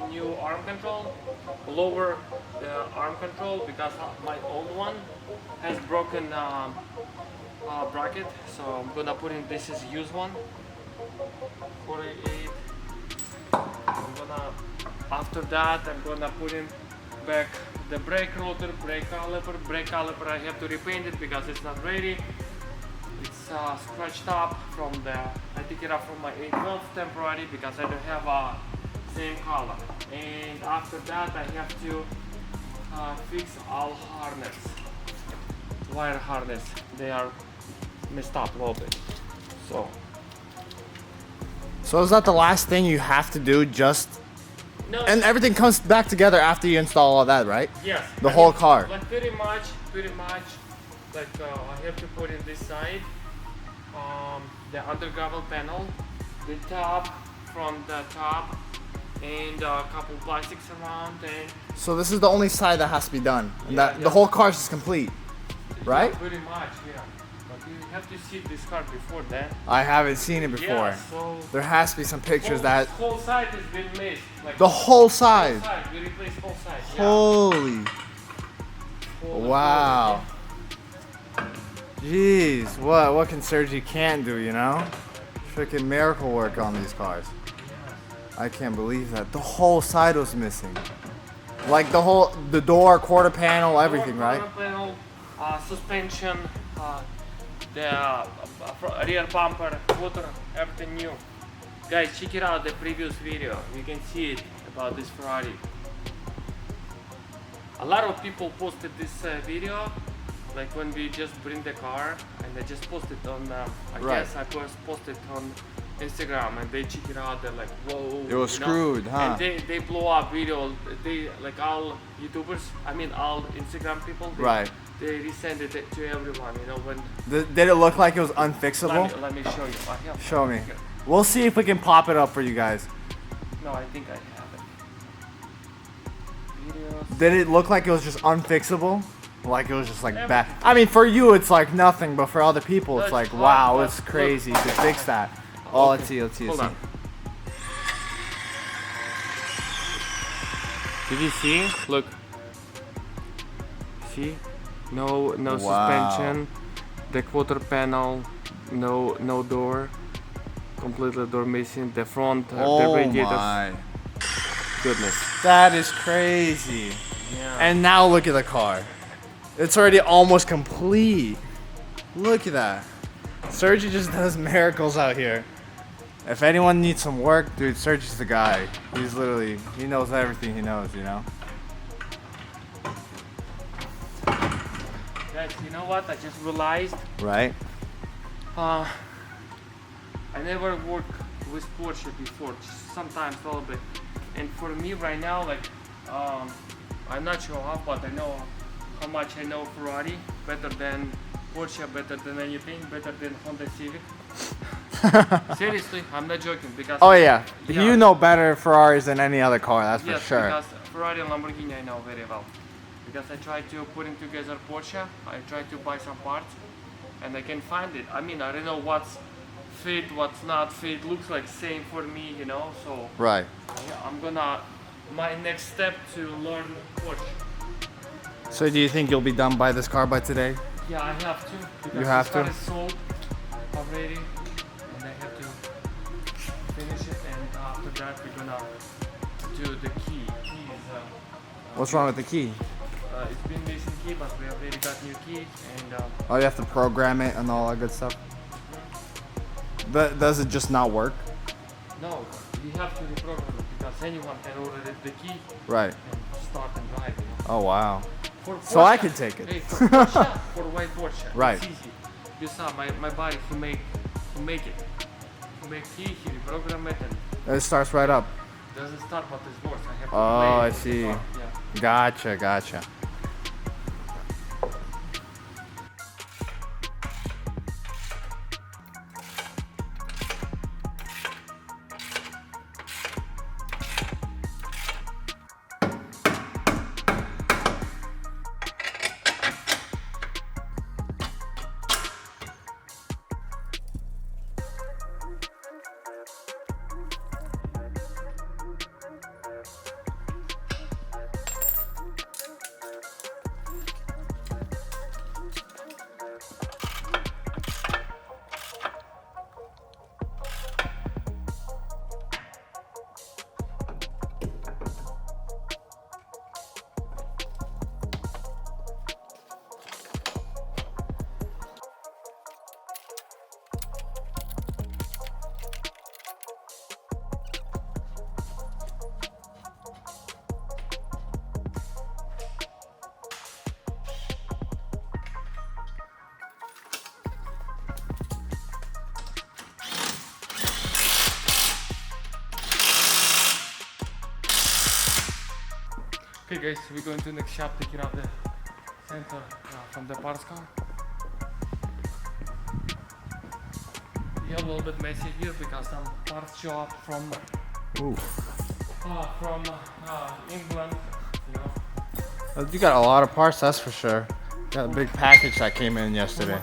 new arm control, lower the arm control because my old one has broken bracket. So I'm gonna put in this is used one, 48. I'm gonna after that I'm gonna put in back the brake rotor, brake caliper. Brake caliper I have to repaint it because it's not ready. It's scratched up from the, I took it up from my 812 temporary because I don't have a same color. And after that I have to fix all harness, wire harness. They are messed up a little bit. So is that the last thing you have to do? Just No, and everything comes back together after you install all that, right? yes. The whole car. Like pretty much. Like I have to put in this side, the undercover panel, the top from the top, and a couple plastics around. And So this is the only side that has to be done, and Yeah, that yeah. the whole car is complete, right? Yeah, pretty much, yeah. But you have to see this car before that. I haven't seen it before. Yeah, so There has to be some pictures that whole side has been missed. Like the whole side. we replaced whole side. Holy, Whole- wow. Jeez, what can Sergi can't do, you know? Freaking miracle work on these cars. I can't believe that. The whole side was missing. Like the door, quarter panel, everything, Door, right? quarter panel, suspension, the rear bumper, footer, everything new. Guys, check it out the previous video. You can see it about this Ferrari. A lot of people posted this video, like when we just bring the car, and they just posted on. I Right. guess I posted on Instagram, and they check it out. They're like, whoa. It was you know? screwed, huh? And they blow up video. They like all YouTubers. I mean all Instagram people. Right. They resend it to everyone. You know when. Did it look like it was unfixable? Let me show you. I have Show me. We'll see if we can pop it up for you guys. No, I think I have it. Videos. Did it look like it was just unfixable? Like it was just like bad? I mean, for you it's like nothing, but for other people it's That's like, hard, wow, but it's look, crazy to okay. fix that. Oh, let's Okay. see, let's see, let's Hold see. on. Did you see? Look. See? No Wow. suspension. The quarter panel, no door. Completely door missing. The front, the Oh radiators. my. Goodness. That is crazy. Yeah. And now look at the car. It's already almost complete. Look at that. Sergi just does miracles out here. If anyone needs some work, dude, Sergi's the guy. He's literally, he knows everything he knows, you know? Guys, you know what? I just realized. Right? I never worked with Porsche before. Just sometimes a little bit. And for me right now, like, I'm not sure how, but I know how much I know Ferrari better than Porsche, better than anything, better than Honda Civic. Seriously, I'm not joking because. Oh yeah. Yeah. You know better Ferraris than any other car, that's Yes, for sure. because Ferrari and Lamborghini I know very well. Because I try to putting together Porsche, I try to buy some parts, and I can find it. I mean, I don't know what's fit, what's not fit. Looks like same for me, you know. So Right. yeah, I'm gonna. My next step to learn Porsche. So do you think you'll be done by this car by today? Yeah, I have to. Because You have this car to? is sold already, and I have to finish it. And after that, we're gonna do the key. Key is. What's wrong with the key? It's been missing key, but we already got new key, and Oh, you have to program it and all that good stuff? But does it just not work? no, you have to reprogram it because anyone can order the key Right. and start and drive. You know? Oh, wow. For So I Porsche- can take it. Hey, for Porsche, for white Porsche, Right. it's easy. You saw my buddy, he make it. He make key, he reprogram it, and It starts right up. doesn't start, but it works. I have to Oh, play it I with the see. car, Yeah. Gotcha, gotcha. Okay guys, we're going to next shop, taking out the sensor from the parts car. Yeah, a little bit messy here because some parts show up from England, you know. You got a lot of parts, that's for sure. Got a big package that came in yesterday.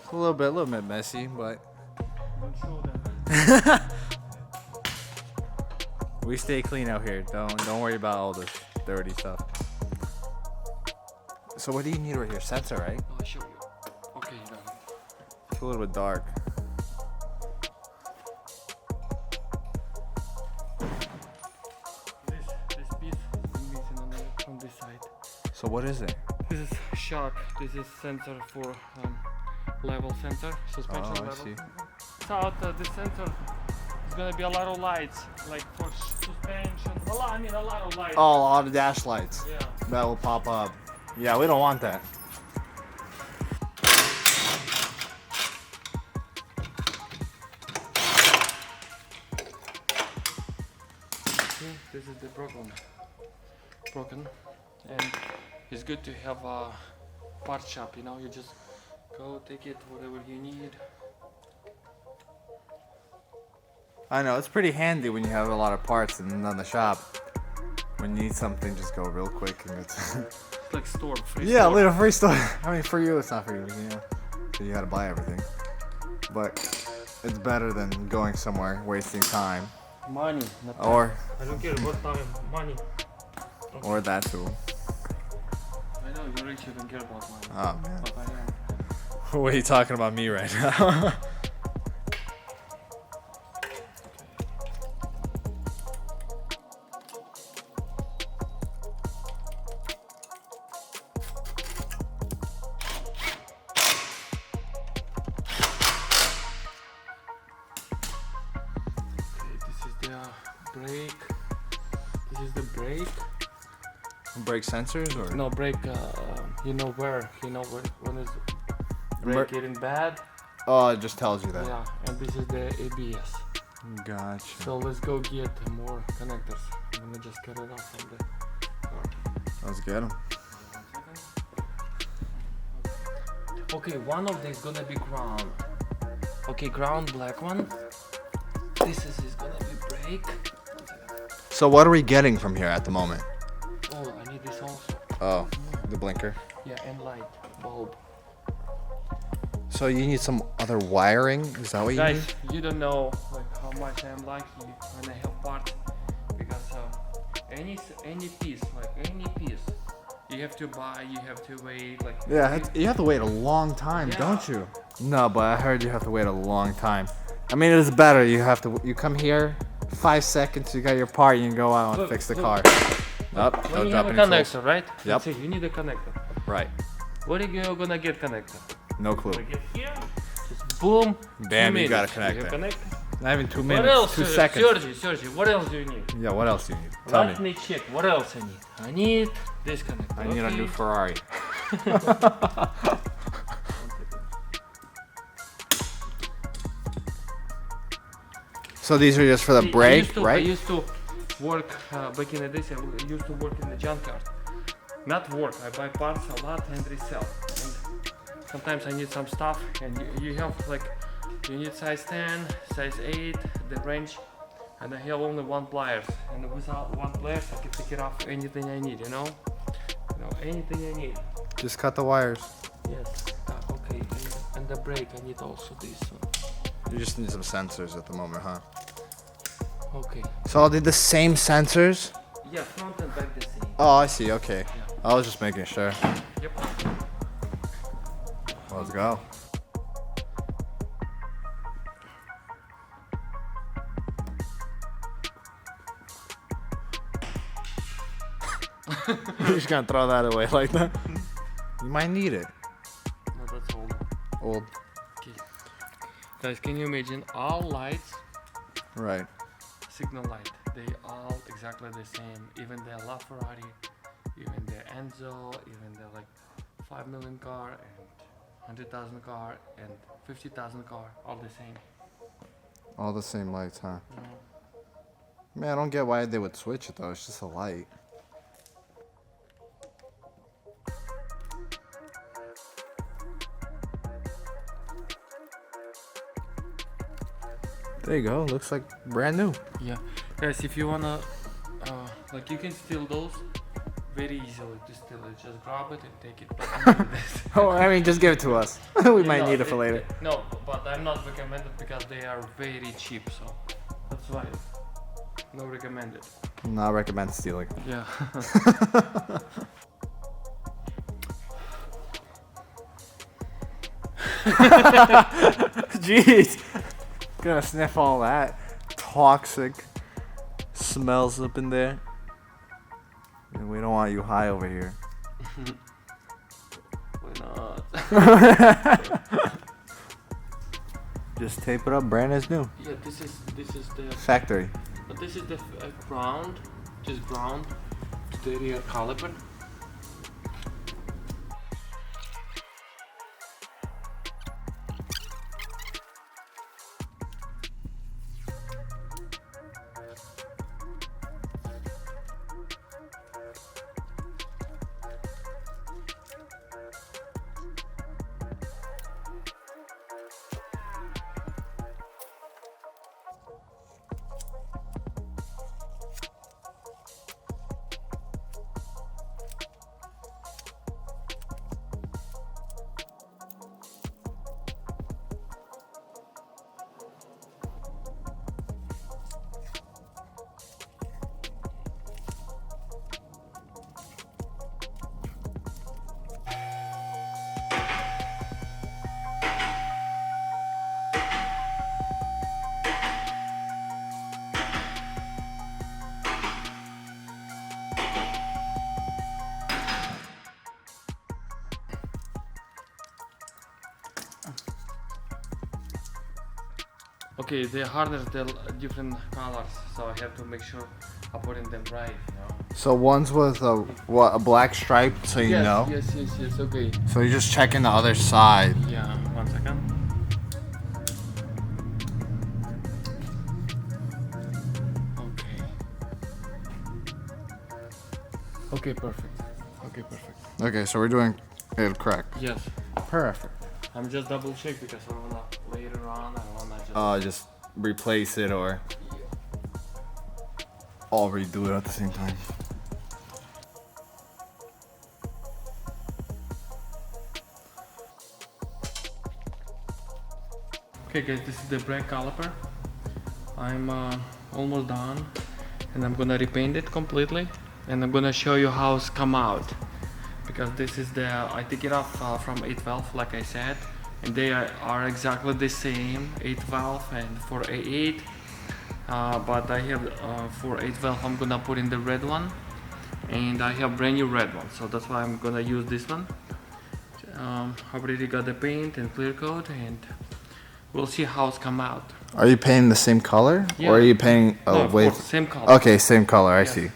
It's a little bit messy, but Don't show them. we stay clean out here. Don't worry about all this dirty stuff. So what do you need right here? Sensor, right? I'll show you. Okay, you got it. It's a little bit dark. This piece is missing on this side. So what is it? This is shock. This is sensor for level sensor, suspension Oh, I level. see. So this sensor is gonna be a lot of lights, like for suspension. A lot of lights. Oh, all the dash lights. Yeah. That will pop up. Yeah, we don't want that. See, this is the broken, and it's good to have a part shop. You know, you just go take it whatever you need. I know, it's pretty handy when you have a lot of parts and on the shop. When you need something, just go real quick and it's It's like store, free yeah, store. little free store. I mean, for you, it's not for you, you know. So you gotta buy everything. But it's better than going somewhere, wasting time. Money, not time. Or I don't care what time, money. or that too. I know you're rich, you don't care about money. Oh man. But I am. What are you talking about me right now? Brake. This is the brake. Brake sensors or? No brake. You know where? You know when is brake Mer- getting bad? Oh, it just tells you that. Yeah. And this is the ABS. Gotcha. So let's go get more connectors. I'm gonna just cut it off from the car. Let's get them. Okay, one of these gonna be ground. Okay, ground black one. This is gonna be brake. So what are we getting from here at the moment? Oh, I need this also. Oh, the blinker. Yeah, and light bulb. So you need some other wiring? Is that what you need? Guys, you don't know like how much I'm lucky when I have parts, because any piece, you have to buy, you have to wait, like Yeah, you have to wait a long time, Yeah. don't you? No, but I heard you have to wait a long time. I mean, it's better. You come here, 5 seconds, you got your part, you can go out and Look, fix the look. car. Up, when don't you drop have a any connector, tools. right? Yep. That's it, you need a connector. Right. Where are you gonna get connector? No clue. Gonna get here, just boom. Bam, 2 you got a minutes. You connector. have connector. Not even 2 What minutes. else? 2 seconds. Sergi, what else do you need? Yeah, what else do you need? Tell Let me. me check. What else I need? I need this connector. I need a new okay? Ferrari. So these are just for the See, brake, I right? used to work back in the days. I used to work in the junkyard. Not work. I buy parts a lot and resell. And sometimes I need some stuff, and you have like you need size 10, size 8, the wrench, and I have only one pliers. And without one pliers, I can take it off anything I need. You know, anything I need. Just cut the wires. Yes. Okay. And the brake, I need also this one. You just need some sensors at the moment, huh? Okay. So I did the same sensors? Yeah, front and back the same. Oh, I see. Okay. Yeah. I was just making sure. Yep. Let's go. You're just gonna throw that away like that? You might need it. No, that's old. Old. Okay. Guys, can you imagine all lights, Right. signal light, they all exactly the same. Even the LaFerrari, even the Enzo, even the like 5 million car and 100,000 car and 50,000 car, all the same. All the same lights, huh? Mm. Man, I don't get why they would switch it though. It's just a light. There you go. Looks like brand new. Yeah, guys, if you wanna, like, you can steal those very easily. To steal it, just grab it and take it. But Oh, I mean, just give it to us. We might No, need it for later. No, but I'm not recommended because they are very cheap. So that's why no recommended. Not recommend stealing. Yeah. Jeez. Gonna sniff all that toxic smells up in there. And we don't want you high over here. Why not? Just tape it up, brand is new. Yeah, this is the. Factory. But this is the ground, just ground to the rear caliper. Okay, they harness the different colors, so I have to make sure I put in them right, you know. So one's with a black stripe, so you know. Yes, okay. So you're just checking the other side. Yeah, 1 second. Okay, perfect. Okay, so we're doing it correct. Yes. Perfect. I'm just double check because I wanna later on Just replace it or all redo it at the same time. Okay guys, this is the brake caliper. I'm almost done and I'm gonna repaint it completely and I'm gonna show you how it's come out, because this is I take it off from 8 valve like I said, and they are exactly the same 8 valve and for A8, but I have for 8 valve I'm gonna put in the red one, and I have brand new red one, so that's why I'm gonna use this one. I've already got the paint and clear coat, and we'll see how it's come out. Are you painting the same color? Yeah. Or are you painting No, of with course, same color. Okay, same color, I Yes, see. yes.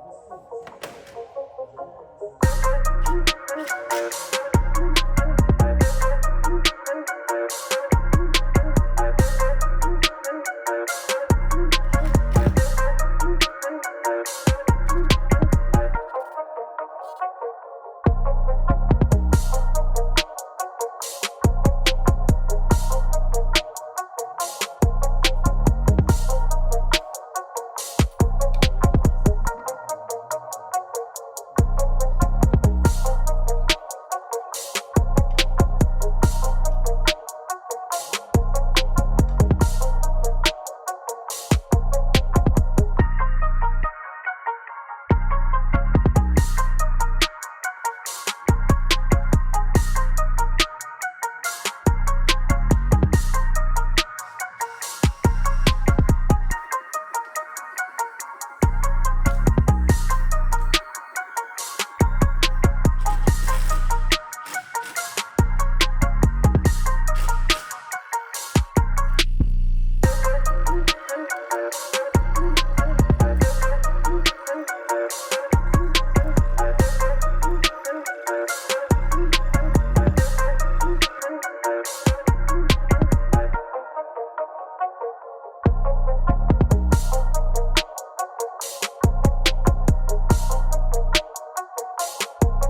This is